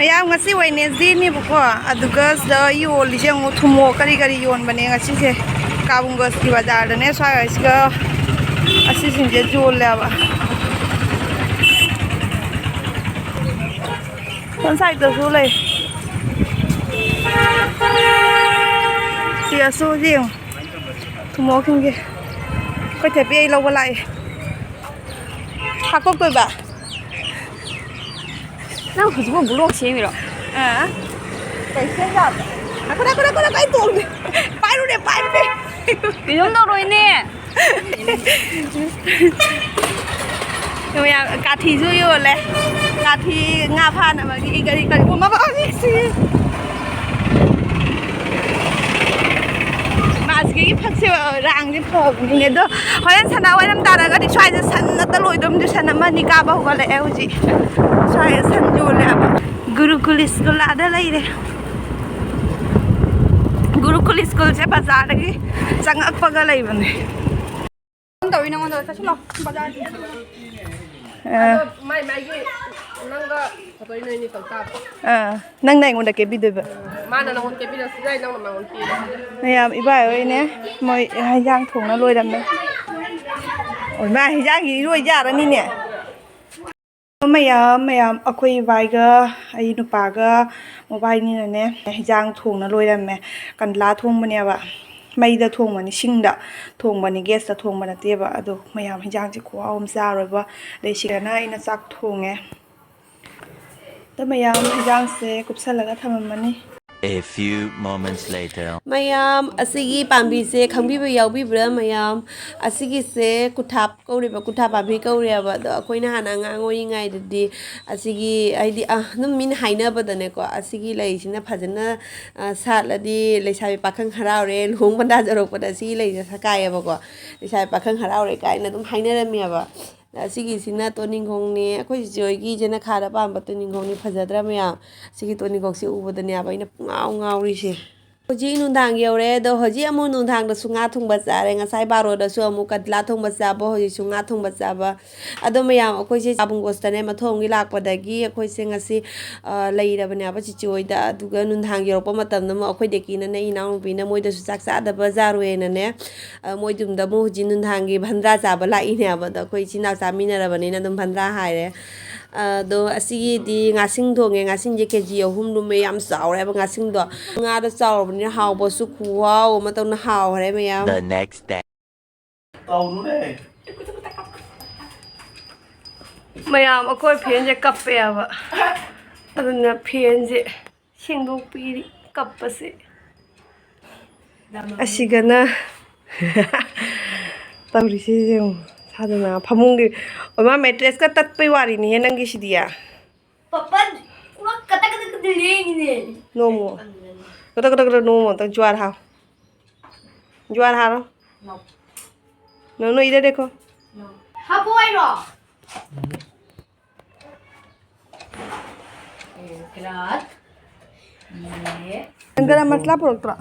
mayam ngasi Wednesday ni buko aduga da yoli je ngo thumo kari kari yon bane ngasi se Kabungaj Bazar da ne sa isga asi sinje jol laba kon sai to su lai sia su ji thumo kinge ko te pe lo ba lai ha ko koi ba那可是我不落钱了。啊，对，现在的，快点，快走，摆路的，摆路的，你用到了呢？怎么样？咖喱就有了，咖喱鸭盘那么一个，我们不好意思。마스크기 팍세와 랑지 퍽인데도 허연 산나와는 따라가디 샤이즈 산나다 로이돔도 산나만이 까바고갈래 에우지 샤이즈 산조올래봐 Gurukul school आधा लई रे Gurukul school से बाजार की संगक पगा लई बने तो इना मन तो चलो बाजार mai cái nang ga tôi nơi ni tàu nang này ngon ke bi de ba ma na ngon ke bi na sai nang ma ngon ki này ý bài ơi nè mọi hai giang thùng nó lôi đầm đấy ôi mà hai giang gì lôi ra đó nè mày ở quê vài cái ai nó bà cái mobile nè nè hai giang thùng nó lôi đầm mẹ cần lá thùng bên này vậy mày đã thùng mà nè sinh đã thùng mà nè gas đã thùng mà nè tiệp vậy đó mày hai giang chỉ có ôm ra rồi vậy để chỉ là này nó sắc thùng nghe đó mày hai giang sẽ cúp sắt là cái thằng mình nè A few moments later. Mayam asigi pambi se khangbi ba yaubi bra mayam asigi se kuthap kauri ba kuthap pambi kauri ba do koina hana ngangoi ngai di asigi aidi num min haina ba dane ko asigi lai sina phajana sat ladi leisabi pakhang harau re lung banda jarok pa asigi lai sakai ba ko leisabi pakhang harau re kai na dum haina ra mi ba asigi sina toning khong ne khoi joi gi jena khara pam ba toning khong ni phajadra mayam sigi toning khong si ubadane ba ina ngau ri se hoji nundang yore do hoji amu nundang da sunga thung bazar nga sai baro da su amu kadla thung bazar bo hoji sunga thung bazar ba ado mayam akoi se Kabungaj ta ne ma thong gi lak pa da gi akoi se ngasi lei da banya ba chi choi da duga nundang yor pa matam na ma akoi de ki na nei naung pi na moi da su sak sa da bazar we na ne moi dum da mu hoji nundang gi bhandra cha ba la i ne ba da akoi chi na sa mi na ra ba ni na dum bhandra hai re do asigi di ngasing do nge ngasing je kg ahum lu me yam saw re ba ngasing do nga da saw ba ni haw bo su khu haw ma tong na haw re me yam The next day. mayam akoi phian je kappe aba aduna phian je singdok pi kappa se asigana tawri se jeng sadana phamung oma mattress ka tat pai wari ni henang gi sidia papa ura kata diling ni no mo kata no mo tang juar ha no ida dekho ha boy ro kelat ye angara masla poroktra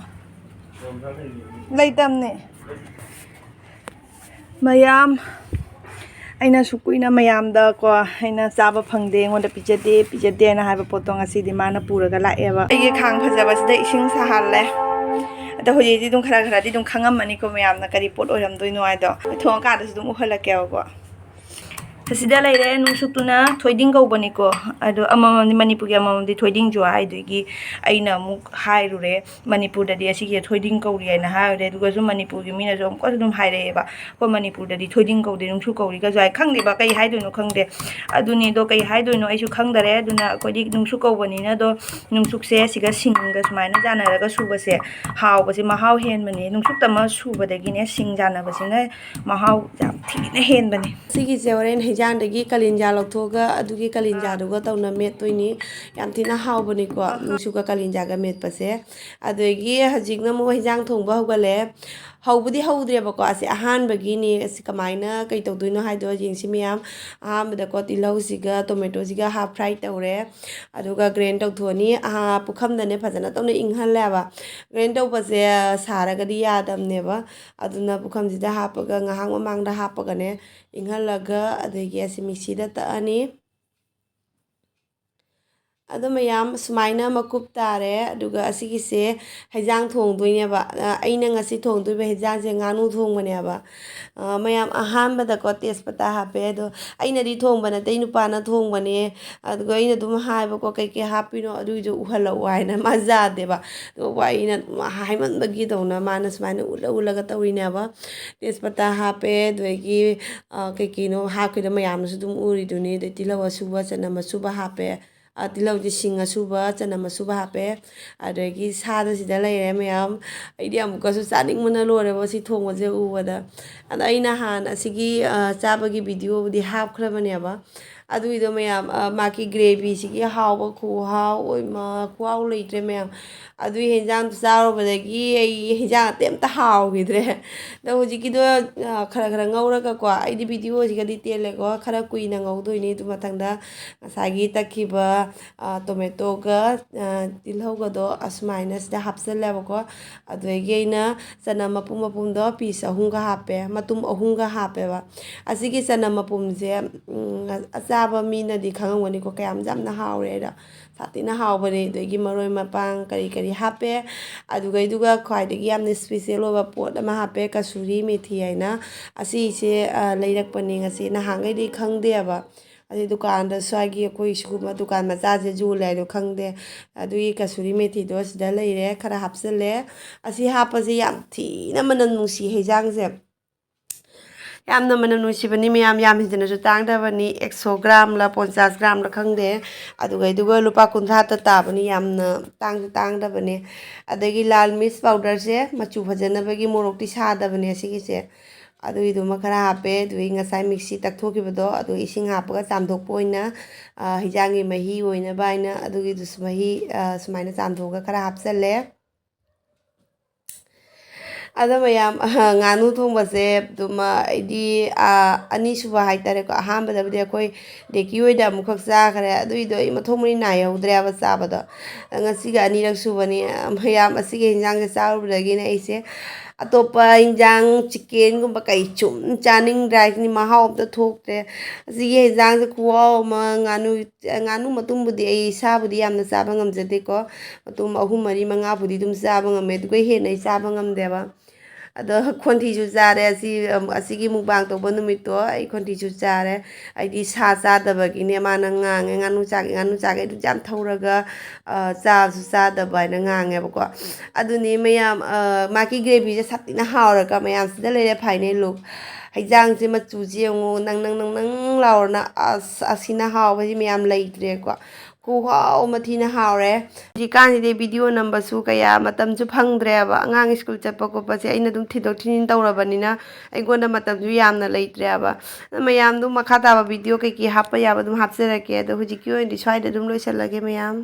Leite ne mayam aina sukuina mayam da ko aina saba phangde ngonda pijade na haiba potong asi di mana pura ga laeba ai khang phajaba sida ising sa halle ada hoji di dum khara di dum khangam mani ko mayam na kari pot oram doi noi do thong ka da dum uhala ke ko asida laire nu sukuna thoiding go bani ko ado amam manipur ga amam di thoiding jo ai gi aina mu hai ru re manipur da di asi ge thoiding ko ri na ha re du ga su manipur gi mina jo ko dum hai re ba ko manipur da di thoiding ko de nu su ko ri ga jai khang de ba kai hai do no khang de adu ni do kai hai do no ai su khang da re aduna ko di nu su ko bani na do nu su se si ga sing ga smai na jana ra ga su ba se haw ba se ma haw hen mani nu su ta ma su ba de gi ne sing jana ba se na ma haw jam thi na hen bani sigi se oren jang dagi kalinja loktoga adugi kalinja duga tawna met toini yam thina hawbani ko nusuga kalinja ga met pase adugi hajigna mo hijang thongba hogale hawbudi hawdre ba ko ase ahan bagi ni ase kamaina kai tawduino haido jingsi miam aham da ko tilau siga tomato siga half fry tawre aduga grind tawthoni pukham dane phajana tawna inghal laba grind taw pase saraga di yadam ne ba aduna pukham sida hapaga ngahang mamang da hapaga ne inghal laga adagi ase mixi da ta ani ꯑꯗꯣ ꯃꯌꯥꯝ ꯁꯨꯃꯥꯏꯅ ꯃꯀꯨꯞ ꯇꯥꯔꯦ ꯑꯗꯨꯒ ꯑꯁꯤꯒꯤꯁꯦ ꯍꯩꯖꯥꯡ ꯊꯣꯡꯗꯣꯏꯅꯦꯕ ꯑꯩꯅ ꯉꯁꯤ ꯊꯣꯡꯗꯣꯏꯕ ꯍꯩꯖꯥꯡꯁꯦ ꯉꯥꯅꯨ ꯊꯣꯡꯕꯅꯦꯕ ꯃꯌꯥꯝ ꯑꯍꯥꯟꯕꯗꯀꯣ ꯇꯦꯖꯄꯇꯥ ꯍꯥꯞꯄꯦ ꯑꯗꯣ ꯑꯩꯅꯗꯤ ꯊꯣꯡꯕ ꯅꯠꯇꯦ ꯅꯨꯄꯥꯅ ꯊꯣꯡꯕꯅꯦ ꯑꯗꯨꯒ ꯑꯩꯅ ꯑꯗꯨꯝ ꯍꯥꯏꯕꯀꯣ ꯀꯩꯀꯩ ꯍꯥꯞꯄꯤꯅꯣ ꯑꯗꯨꯒꯤꯗꯣ ꯎꯍꯜꯂꯛꯑꯣ ꯍꯥꯏꯅ ꯃꯥ ꯌꯥꯗꯦꯕ ꯑꯗꯨꯒ ꯑꯩꯅ ꯍꯥꯏꯃꯟꯕꯒꯤꯗꯧꯅ ꯃꯥꯅ ꯁꯨꯃꯥꯏꯅ ꯎꯠꯂꯒ ꯇꯧꯔꯤꯅꯦꯕ ꯇꯦꯖꯄꯇꯥ ꯍꯥꯞꯄꯦ ꯑꯗꯒꯤ ꯀꯩꯀꯩꯅꯣ ꯍꯥꯞꯈꯤꯗ ꯃꯌꯥꯝꯅꯁꯨ ꯑꯗꯨꯝ ꯎꯔꯤꯗꯨꯅꯤ ꯑꯗꯩ ꯇꯤꯜꯍꯧ ꯑꯁꯨꯕ ꯆꯅꯝ ꯑꯁꯨꯕ ꯍꯥꯞꯄꯦ ꯇꯤꯜꯍꯧꯗꯤ ꯁꯤꯡ ꯑꯁꯨꯕ ꯆꯅꯝ ꯑꯁꯨꯕ ꯍꯥꯞꯄꯦ ꯑꯗꯒꯤ ꯁꯥꯗ ꯁꯤꯗ ꯂꯩꯔꯦ ꯃꯌꯥꯝ ꯑꯩꯗꯤ ꯑꯃꯨꯛꯀꯁꯨ ꯆꯥꯅꯤꯡꯕꯅ ꯂꯣꯏꯔꯦꯕ ꯁꯤ ꯊꯣꯡꯕꯁꯦ ꯎꯕꯗ ꯑꯗ ꯑꯩꯅ ꯅꯍꯥꯟ ꯑꯁꯤꯒꯤ ꯆꯥꯕꯒꯤ ꯚꯤꯗꯤꯑꯣꯕꯨꯗꯤ ꯍꯥꯞꯈ꯭ꯔꯕꯅꯦꯕ ꯑꯗꯨꯒꯤꯗꯣ ꯃꯌꯥꯝ ꯃꯥꯒꯤ ꯒ꯭ꯔꯦꯚꯤꯁꯤꯒꯤ ꯍꯥꯎꯕ ꯈꯨꯍꯥꯎ ꯈꯨꯍꯥꯎ ꯂꯩꯇ꯭ꯔꯦ ꯃꯌꯥꯝ ꯑꯗꯨꯒꯤ ꯍꯦꯟꯖꯥꯡꯗꯣ ꯆꯥꯔꯨꯕꯗꯒꯤ ꯑꯩ ꯍꯦꯟꯖꯥꯡ ꯑꯇꯩ ꯑꯝꯇ ꯍꯥꯎꯈꯤꯗ꯭ꯔꯦ ꯑꯗꯣ ꯍꯧꯖꯤꯛꯀꯤꯗꯣ ꯈꯔ ꯈꯔ ꯉꯧꯔꯒꯀꯣ ꯑꯩꯗꯤ ꯚꯤꯗꯤꯑꯣꯁꯤꯒꯗꯤ ꯇꯦꯜꯂꯦꯀꯣ ꯈꯔ ꯀꯨꯏꯅ ꯉꯧꯗꯣꯏꯅꯤ ꯑꯗꯨ ꯃꯊꯪꯗ ꯉꯁꯥꯏꯒꯤ ꯇꯛꯈꯤꯕ ꯇꯣꯃꯦꯇꯣꯒ ꯇꯤꯜꯍꯧꯒꯗꯣ ꯑꯁꯨꯃꯥꯏꯅ ꯁꯤꯗ ꯍꯥꯞꯆꯤꯜꯂꯦꯕꯀꯣ ꯑꯗꯨꯗꯒꯤ ꯑꯩꯅ ꯆꯅꯝ ꯃꯄꯨꯝ ꯃꯄꯨꯝꯗꯣ ꯄꯤꯁ ꯑꯍꯨꯝꯒ ꯍꯥꯞꯄꯦ ꯃꯇꯨꯝ ꯑꯍꯨꯝꯒ ꯍꯥꯞꯄꯦꯕ ꯑꯁꯤꯒꯤ ꯆꯅꯝ ꯃꯄꯨꯝꯁꯦ ꯑꯆꯥꯕ ꯃꯤꯅꯗꯤ ꯈꯪꯉꯝꯒꯅꯤꯀꯣ ꯀꯌꯥꯝ ꯌꯥꯝꯅ ꯍꯥꯎꯔꯦ ꯑꯗ ꯁꯥꯊꯤꯅ ꯍꯥꯎꯕꯅꯦ ꯑꯗꯒꯤ ꯃꯔꯣꯏ ꯃꯄꯥꯡ ꯀꯔꯤ ꯀꯔꯤ ꯍꯥꯞꯄꯦ ꯑꯗꯨꯒ ꯈ꯭ꯋꯥꯏꯗꯒꯤ ꯌꯥꯝꯅ ꯏꯁꯄꯤꯁꯦꯜ ꯑꯣꯏꯕ ꯄꯣꯠ ꯑꯃ ꯍꯥꯞꯄꯦ ꯀꯁꯨꯔꯤ ꯃꯦꯊꯤ ꯍꯥꯏꯅ ꯑꯁꯤꯁꯦ ꯂꯩꯔꯛꯄꯅꯦ ꯉꯁꯤ ꯅꯍꯥꯟꯈꯩꯗꯤ ꯈꯪꯗꯦꯕ ꯑꯗꯩ ꯗꯨꯀꯥꯟꯗ ꯁ꯭ꯋꯥꯏꯒꯤ ꯑꯩꯈꯣꯏ ꯁꯤꯒꯨꯝꯕ ꯗꯨꯀꯥꯟ ꯃꯆꯥꯁꯦ ꯌꯣꯜꯂꯦ ꯍꯥꯏꯗꯣ ꯈꯪꯗꯦ ꯑꯗꯨꯒꯤ ꯀꯁꯨꯔꯤ ꯃꯦꯊꯤꯗꯣ ꯁꯤꯗ ꯂꯩꯔꯦ ꯈꯔ ꯍꯥꯞꯆꯤꯜꯂꯦ ꯑꯁꯤ ꯍꯥꯞꯄꯁꯦ ꯌꯥꯝ ꯊꯤꯅ ꯃꯅꯝ ꯅꯨꯡꯁꯤ ꯍꯩꯖꯥꯡꯁꯦ ꯌꯥꯝꯅ ꯃꯅꯝ ꯅꯨꯡꯁꯤꯕꯅꯤ ꯃꯌꯥꯝ ꯌꯥꯝ ꯍꯦꯟꯖꯤꯟꯅꯁꯨ ꯇꯥꯡꯗꯕꯅꯤ 100 ꯒ꯭ꯔꯥꯝꯂ 50 ꯒ꯭ꯔꯥꯝꯂ ꯈꯪꯗꯦ ꯑꯗꯨꯒ ꯂꯨꯄꯥ 50ꯇ ꯇꯥꯕꯅꯤ ꯌꯥꯝꯅ ꯇꯥꯡꯁꯨ ꯇꯥꯡꯗꯕꯅꯦ ꯑꯗꯒꯤ ꯂꯥꯜ ꯃꯤꯔꯆ ꯄꯥꯎꯗꯔꯁꯦ ꯃꯆꯨ ꯐꯖꯅꯕꯒꯤ ꯃꯣꯔꯣꯛꯇꯤ ꯁꯥꯗꯕꯅꯦ ꯑꯁꯤꯒꯤꯁꯦ ꯑꯗꯨꯒꯤꯗꯨꯃ ꯈꯔ ꯍꯥꯞꯄꯦ ꯑꯗꯨꯒꯤ ꯉꯁꯥꯏ ꯃꯤꯛꯁꯤ ꯇꯛꯊꯣꯛꯈꯤꯕꯗꯣ ꯑꯗꯨ ꯏꯁꯤꯡ ꯍꯥꯞꯄꯒ ꯆꯥꯝꯊꯣꯛꯄ ꯑꯣꯏꯅ ꯍꯤꯟꯖꯥꯡꯒꯤ ꯃꯍꯤ ꯑꯣꯏꯅꯕ ꯍꯥꯏꯅ ꯑꯗꯨꯒꯤꯗꯨꯁꯨ ꯃꯍꯤ ꯁꯨꯃꯥꯏꯅ ꯆꯥꯝꯊꯣꯛꯑꯒ ꯈꯔ ꯍꯥꯞꯆꯜꯂꯦ ꯑꯗꯣ ꯃꯌꯥꯝ ꯉꯥꯅꯨ ꯊꯣꯡꯕꯁꯦ ꯑꯗꯨꯝ ꯑꯩꯗꯤ ꯑꯅꯤꯁꯨꯕ ꯍꯥꯏꯇꯥꯔꯦꯀꯣ ꯑꯍꯥꯟꯕꯗꯕꯨꯗꯤ ꯑꯩꯈꯣꯏ ꯗꯦꯀꯤ ꯍꯣꯏꯗ ꯑꯃꯨꯛꯈꯛ ꯆꯥꯈ꯭ꯔꯦ ꯑꯗꯨꯏꯗꯣ ꯑꯩ ꯃꯊꯣꯡ ꯃꯔꯤ ꯅꯥꯏꯍꯧꯗ꯭ꯔꯦꯕ ꯆꯥꯕꯗꯣ ꯉꯁꯤꯒ ꯑꯅꯤꯔꯛ ꯁꯨꯕꯅꯤ ꯃꯌꯥꯝ ꯑꯁꯤꯒꯤ ꯍꯤꯟꯖꯥꯡꯁꯦ ꯆꯥꯔꯨꯕꯗꯒꯤꯅꯦ ꯑꯩꯁꯦ ꯑꯇꯣꯞꯄ ꯍꯤꯟꯖꯥꯡ ꯆꯤꯛꯀꯦꯟꯒꯨꯝꯕ ꯀꯩ ꯁꯨꯝ ꯆꯥꯅꯤꯡꯗ꯭ꯔꯦ ꯍꯥꯏꯁꯤꯅꯤ ꯃꯍꯥꯎ ꯑꯝꯇ ꯊꯣꯛꯇ꯭ꯔꯦ ꯑꯁꯤꯒꯤ ꯍꯤꯟꯖꯥꯡꯁꯦ ꯈꯨꯍꯥꯎ ꯑꯃ ꯉꯥꯅꯨ ꯃꯇꯨꯡꯕꯨꯗꯤ ꯑꯩ ꯏꯁꯥꯕꯨꯗꯤ ꯌꯥꯝꯅ ꯆꯥꯕ ꯉꯝꯖꯗꯦꯀꯣ ꯃꯇꯨꯝ 3 4 5ꯕꯨꯗꯤ ꯑꯗꯨꯝ ꯆꯥꯕ ꯉꯝꯃꯦ ꯑꯗꯨꯒ ꯍꯦꯟꯅ ꯑꯩ ꯆꯥꯕ ꯉꯝꯗꯦꯕ ꯑꯗꯣ ꯈꯣꯟꯊꯤꯁꯨ ꯆꯥꯔꯦ ꯑꯁꯤꯒꯤ ꯃꯨꯛꯕꯥꯡ ꯇꯧꯕ ꯅꯨꯃꯤꯠꯇꯣ ꯑꯩ ꯈꯣꯟꯊꯤꯁꯨ ꯆꯥꯔꯦ ꯑꯩꯗꯤ ꯁꯥ ꯆꯥꯗꯕꯒꯤꯅꯦ ꯃꯥꯅ ꯉꯥꯡꯉꯦ ꯉꯥꯅꯨ ꯆꯥꯒꯦ ꯑꯗꯨ ꯌꯥꯝ ꯊꯧꯔꯒ ꯆꯥꯕꯁꯨ ꯆꯥꯗꯕ ꯍꯥꯏꯅ ꯉꯥꯡꯉꯦꯕꯀꯣ ꯑꯗꯨꯅꯤ ꯃꯌꯥꯝ ꯃꯥꯒꯤ ꯒ꯭ꯔꯦꯚꯤꯁꯦ ꯁꯥꯊꯤꯅ ꯍꯥꯎꯔꯒ ꯃꯌꯥꯝꯁꯤꯗ ꯂꯩꯔꯦ ꯐꯥꯏꯅꯦꯜ ꯂꯨꯛ ꯍꯩꯖꯥꯡꯁꯦ ꯃꯆꯨꯁꯦ ꯌꯦꯡꯉꯨ ꯅꯪ ꯂꯥꯎꯔꯅ ꯑꯁꯤꯅ ꯍꯥꯎꯕꯁꯤ ꯃꯌꯥꯝ ꯂꯩꯇ꯭ꯔꯦꯀꯣ ꯈꯨꯍꯥꯎ ꯑꯃ ꯊꯤꯅ ꯍꯥꯎꯔꯦ ꯍꯧꯖꯤꯛꯀꯥꯟꯁꯤꯗꯤ ꯚꯤꯗꯤꯑꯣ ꯅꯝꯕꯁꯨ ꯀꯌꯥ ꯃꯇꯝꯁꯨ ꯐꯪꯗ꯭ꯔꯦꯕ ꯑꯉꯥꯡ ꯁ꯭ꯀꯨꯜ ꯆꯠꯄ ꯈꯣꯠꯄꯁꯦ ꯑꯩꯅ ꯑꯗꯨꯝ ꯊꯤꯟꯗꯣꯛ ꯊꯤꯟꯖꯤꯟ ꯇꯧꯔꯕꯅꯤꯅ ꯑꯩꯉꯣꯟꯗ ꯃꯇꯝꯁꯨ ꯌꯥꯝꯅ ꯂꯩꯇ꯭ꯔꯦꯕ ꯃꯌꯥꯝꯗꯨ ꯃꯈꯥ ꯇꯥꯕ ꯚꯤꯗꯤꯑꯣ ꯀꯩꯀꯩ ꯍꯥꯞꯄ ꯌꯥꯕ ꯑꯗꯨꯝ ꯍꯥꯞꯆꯔꯛꯀꯦ ꯑꯗꯣ ꯍꯧꯖꯤꯛꯀꯤ ꯑꯣꯏꯅꯗꯤ ꯁ꯭ꯋꯥꯏꯗ ꯑꯗꯨꯝ ꯂꯣꯏꯁꯤꯜꯂꯒꯦ ꯃꯌꯥꯝ